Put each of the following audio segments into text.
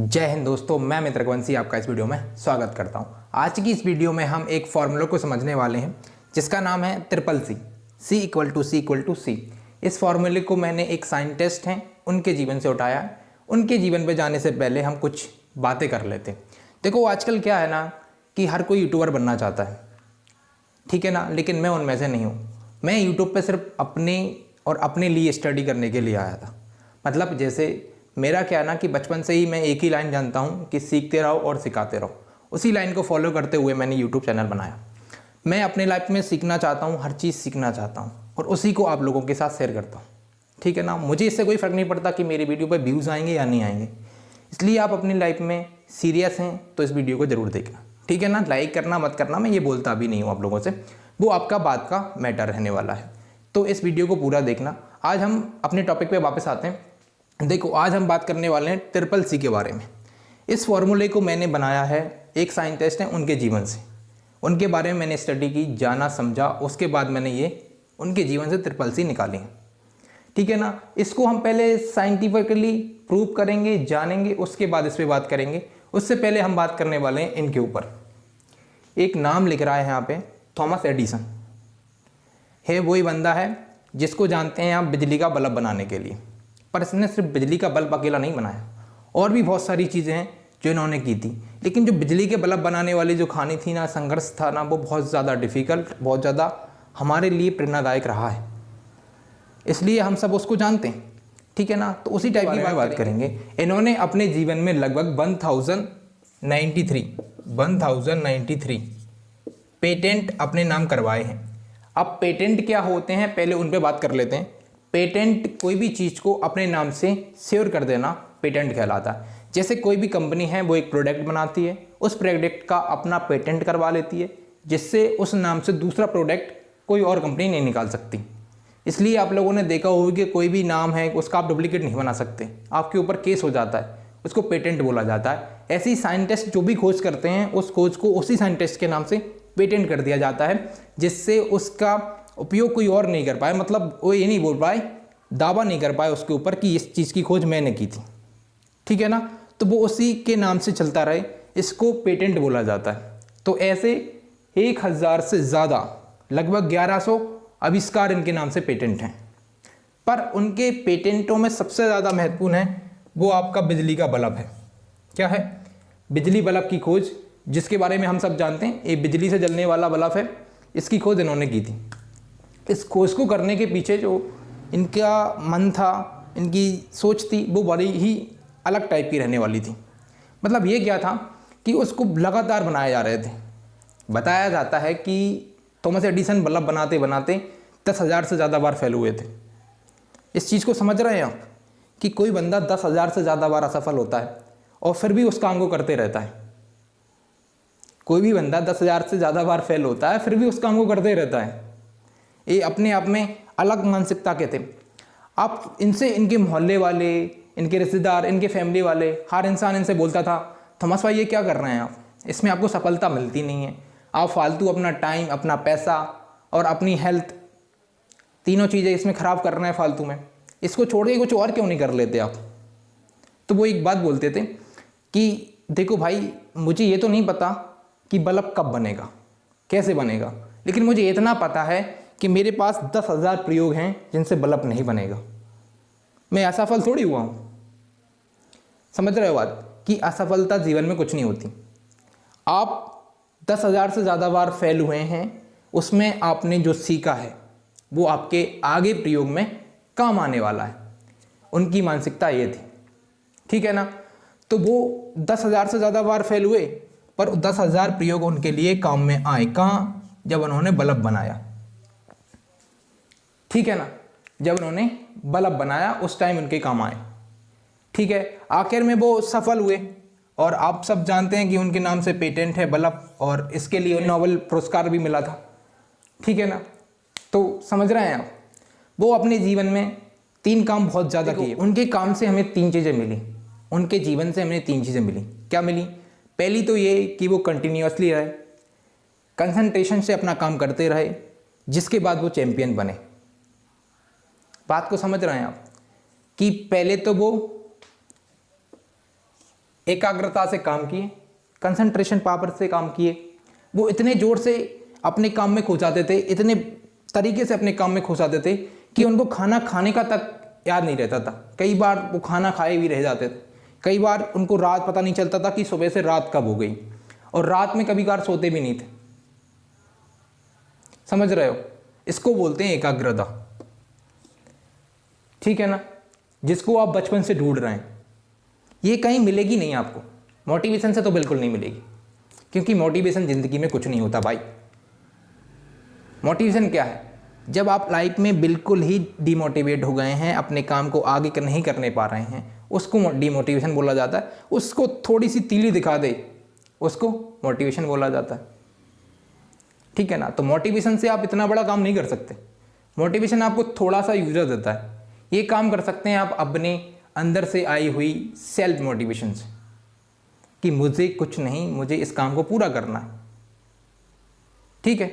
जय हिंद दोस्तों, मैं मित्र रघुवंशी आपका इस वीडियो में स्वागत करता हूं। आज की इस वीडियो में हम एक फॉर्मूला को समझने वाले हैं जिसका नाम है ट्रिपल सी, C=C=C। इस फॉर्मूले को मैंने एक साइंटिस्ट हैं उनके जीवन से उठाया है। उनके जीवन पे जाने से पहले हम कुछ बातें कर लेते हैं। देखो आजकल क्या है ना कि हर कोई यूट्यूबर बनना चाहता है, ठीक है ना, लेकिन मैं उनमें से नहीं हूँ। मैं यूट्यूब पर सिर्फ अपने लिए स्टडी करने के लिए आया था। मतलब जैसे मेरा क्या है ना कि बचपन से ही मैं एक ही लाइन जानता हूँ कि सीखते रहो और सिखाते रहो। उसी लाइन को फॉलो करते हुए मैंने यूट्यूब चैनल बनाया। मैं अपने लाइफ में सीखना चाहता हूँ, हर चीज़ सीखना चाहता हूँ और उसी को आप लोगों के साथ शेयर करता हूँ, ठीक है ना। मुझे इससे कोई फ़र्क नहीं पड़ता कि मेरी वीडियो पर व्यूज़ आएंगे या नहीं आएंगे। इसलिए आप अपनी लाइफ में सीरियस हैं तो इस वीडियो को ज़रूर देखना, ठीक है ना। लाइक करना मत करना मैं ये बोलता भी नहीं हूँ आप लोगों से, वो आपका बात का मैटर रहने वाला है। तो इस वीडियो को पूरा देखना। आज हम अपने टॉपिक पे वापस आते हैं। देखो आज हम बात करने वाले हैं ट्रिपल सी के बारे में। इस फॉर्मूले को मैंने बनाया है, एक साइंटिस्ट हैं उनके जीवन से, उनके बारे में मैंने स्टडी की, जाना समझा, उसके बाद मैंने ये उनके जीवन से ट्रिपल सी निकाली है, ठीक है ना। इसको हम पहले साइंटिफिकली प्रूव करेंगे, जानेंगे, उसके बाद इस पर बात करेंगे। उससे पहले हम बात करने वाले हैं इनके ऊपर। एक नाम लिख रहा है यहाँ पे, थॉमस एडिसन है। वही बंदा है जिसको जानते हैं आप बिजली का बल्ब बनाने के लिए। पर इसने सिर्फ बिजली का बल्ब अकेला नहीं बनाया, और भी बहुत सारी चीज़ें हैं जो इन्होंने की थी। लेकिन जो बिजली के बल्ब बनाने वाली जो कहानी थी ना, संघर्ष था ना, वो बहुत ज़्यादा डिफ़िकल्ट, बहुत ज़्यादा हमारे लिए प्रेरणादायक रहा है। इसलिए हम सब उसको जानते हैं, ठीक है ना। तो उसी टाइप की बात करेंगे। इन्होंने अपने जीवन में लगभग 1093 पेटेंट अपने नाम करवाए हैं। अब पेटेंट क्या होते हैं पहले उन पर बात कर लेते हैं। पेटेंट कोई भी चीज़ को अपने नाम से श्योर कर देना पेटेंट कहलाता है। जैसे कोई भी कंपनी है वो एक प्रोडक्ट बनाती है, उस प्रोडक्ट का अपना पेटेंट करवा लेती है, जिससे उस नाम से दूसरा प्रोडक्ट कोई और कंपनी नहीं निकाल सकती। इसलिए आप लोगों ने देखा होगा कि कोई भी नाम है उसका आप डुप्लीकेट नहीं बना सकते, आपके ऊपर केस हो जाता है, उसको पेटेंट बोला जाता है। ऐसे ही साइंटिस्ट जो भी खोज करते हैं उस खोज को उसी साइंटिस्ट के नाम से पेटेंट कर दिया जाता है, जिससे उसका उपयोग कोई और नहीं कर पाए। मतलब वो ये नहीं बोल पाए, दावा नहीं कर पाए उसके ऊपर कि इस चीज़ की खोज मैंने की थी, ठीक है ना। तो वो उसी के नाम से चलता रहे, इसको पेटेंट बोला जाता है। तो ऐसे 1000 से ज़्यादा, लगभग 1100 आविष्कार इनके नाम से पेटेंट हैं। पर उनके पेटेंटों में सबसे ज़्यादा महत्वपूर्ण है वो आपका बिजली का बल्ब है। क्या है? बिजली बल्ब की खोज, जिसके बारे में हम सब जानते हैं, ये बिजली से जलने वाला बल्ब है। इसकी खोज इन्होंने की थी। इस खोज को करने के पीछे जो इनका मन था, इनकी सोच थी, वो बड़ी ही अलग टाइप की रहने वाली थी। मतलब ये क्या था कि उसको लगातार बनाए जा रहे थे। बताया जाता है कि थॉमस एडिसन बल्ब बनाते बनाते 10,000 से ज़्यादा बार फेल हुए थे। इस चीज़ को समझ रहे हैं आप कि कोई बंदा 10,000 से ज़्यादा बार असफल होता है और फिर भी उस काम को करते रहता है। कोई भी बंदा 10,000 से ज़्यादा बार फेल होता है फिर भी उस काम को करते रहता है। ये अपने आप में अलग मानसिकता के थे। आप इनसे, इनके मोहल्ले वाले, इनके रिश्तेदार, इनके फैमिली वाले, हर इंसान इनसे बोलता था, थॉमस भाई ये क्या कर रहे हैं आप, इसमें आपको सफलता मिलती नहीं है, आप फालतू अपना टाइम, अपना पैसा और अपनी हेल्थ, तीनों चीज़ें इसमें ख़राब कर रहे हैं फालतू में, इसको छोड़ के कुछ और क्यों नहीं कर लेते आप। तो वो एक बात बोलते थे कि देखो भाई, मुझे ये तो नहीं पता कि बल्ब कब बनेगा, कैसे बनेगा, लेकिन मुझे इतना पता है कि मेरे पास 10,000 प्रयोग हैं जिनसे बल्ब नहीं बनेगा। मैं असफल थोड़ी हुआ हूँ। समझ रहे हो बात कि असफलता जीवन में कुछ नहीं होती। आप 10,000 से ज़्यादा बार फेल हुए हैं, उसमें आपने जो सीखा है वो आपके आगे प्रयोग में काम आने वाला है। उनकी मानसिकता ये थी, ठीक है ना। तो वो 10,000 से ज़्यादा बार फेल हुए पर 10,000 प्रयोग उनके लिए काम में आए। कहाँ? जब उन्होंने बल्ब बनाया, ठीक है ना। जब उन्होंने बल्ब बनाया उस टाइम उनके काम आए, ठीक है। आखिर में वो सफल हुए और आप सब जानते हैं कि उनके नाम से पेटेंट है बल्ब, और इसके लिए नोबेल पुरस्कार भी मिला था, ठीक है ना। तो समझ रहे हैं आप, वो अपने जीवन में 3 काम बहुत ज़्यादा किए। उनके काम से हमें 3 चीज़ें मिली, उनके जीवन से हमें 3 चीज़ें मिली। क्या मिली? पहली तो ये कि वो कंटिन्यूअसली रहे, कंसंट्रेशन से अपना काम करते रहे, जिसके बाद वो चैंपियन बने। बात को समझ रहे हैं आप कि पहले तो वो एकाग्रता से काम किए, कंसंट्रेशन पावर से काम किए। वो इतने जोर से अपने काम में खो जाते थे, इतने तरीके से अपने काम में खो जाते थे कि उनको खाना खाने का तक याद नहीं रहता था। कई बार वो खाना खाए भी रह जाते थे। कई बार उनको रात पता नहीं चलता था कि सुबह से रात कब हो गई, और रात में कभी कभार सोते भी नहीं थे। समझ रहे हो? इसको बोलते हैं एकाग्रता। ठीक है ना? जिसको आप बचपन से ढूंढ रहे हैं। ये कहीं मिलेगी नहीं आपको, मोटिवेशन से तो बिल्कुल नहीं मिलेगी, क्योंकि मोटिवेशन ज़िंदगी में कुछ नहीं होता भाई। मोटिवेशन क्या है? जब आप लाइफ में बिल्कुल ही डिमोटिवेट हो गए हैं, अपने काम को आगे नहीं करने पा रहे हैं, उसको डिमोटिवेशन बोला जाता है। उसको थोड़ी सी तीली दिखा दे, उसको मोटिवेशन बोला जाता है। ठीक है ना? तो मोटिवेशन से आप इतना बड़ा काम नहीं कर सकते। मोटिवेशन आपको थोड़ा सा यूजर देता है। ये काम कर सकते हैं आप अपने अंदर से आई हुई सेल्फ मोटिवेशन से, कि मुझे कुछ नहीं, मुझे इस काम को पूरा करना है। ठीक है?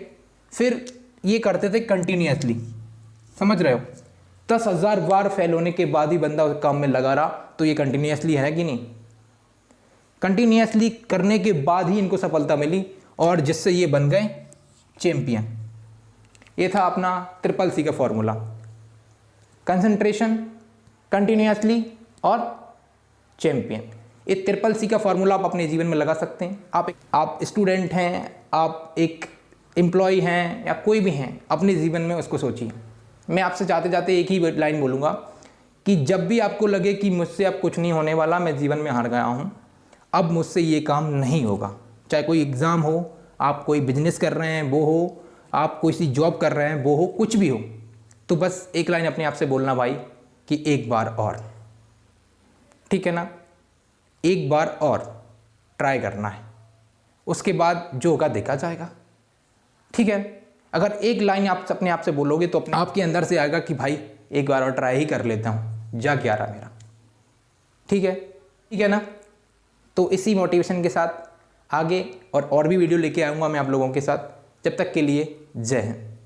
फिर ये करते थे कंटिन्यूसली। समझ रहे हो? 10,000 बार फेल होने के बाद ही बंदा उस काम में लगा रहा, तो ये कंटिन्यूसली है कि नहीं? कंटिन्यूसली करने के बाद ही इनको सफलता मिली, और जिससे ये बन गए चैंपियन। ये था अपना CCC का फॉर्मूला। कंसंट्रेशन, कंटिन्यूसली और चैंपियन। ये CCC का फॉर्मूला आप अपने जीवन में लगा सकते हैं। आप स्टूडेंट हैं, आप एक एम्प्लॉय हैं, या कोई भी हैं, अपने जीवन में उसको सोचिए। मैं आपसे जाते जाते एक ही लाइन बोलूँगा कि जब भी आपको लगे कि मुझसे अब कुछ नहीं होने वाला, मैं जीवन में हार गया हूँ, अब मुझसे ये काम नहीं होगा, चाहे कोई एग्ज़ाम हो, आप कोई बिजनेस कर रहे हैं वो हो, आप कोई सी जॉब कर रहे हैं वो हो, कुछ भी हो, तो बस एक लाइन अपने आप से बोलना भाई कि एक बार और। ठीक है ना? एक बार और ट्राई करना है, उसके बाद जो होगा देखा जाएगा। ठीक है? अगर एक लाइन आप अपने आप से बोलोगे तो अपने आपके अंदर से आएगा कि भाई एक बार और ट्राई ही कर लेता हूँ, जा क्या रहा मेरा। ठीक है? ठीक है ना? तो इसी मोटिवेशन के साथ आगे और भी वीडियो लेके आऊँगा मैं आप लोगों के साथ। जब तक के लिए जय हिंद।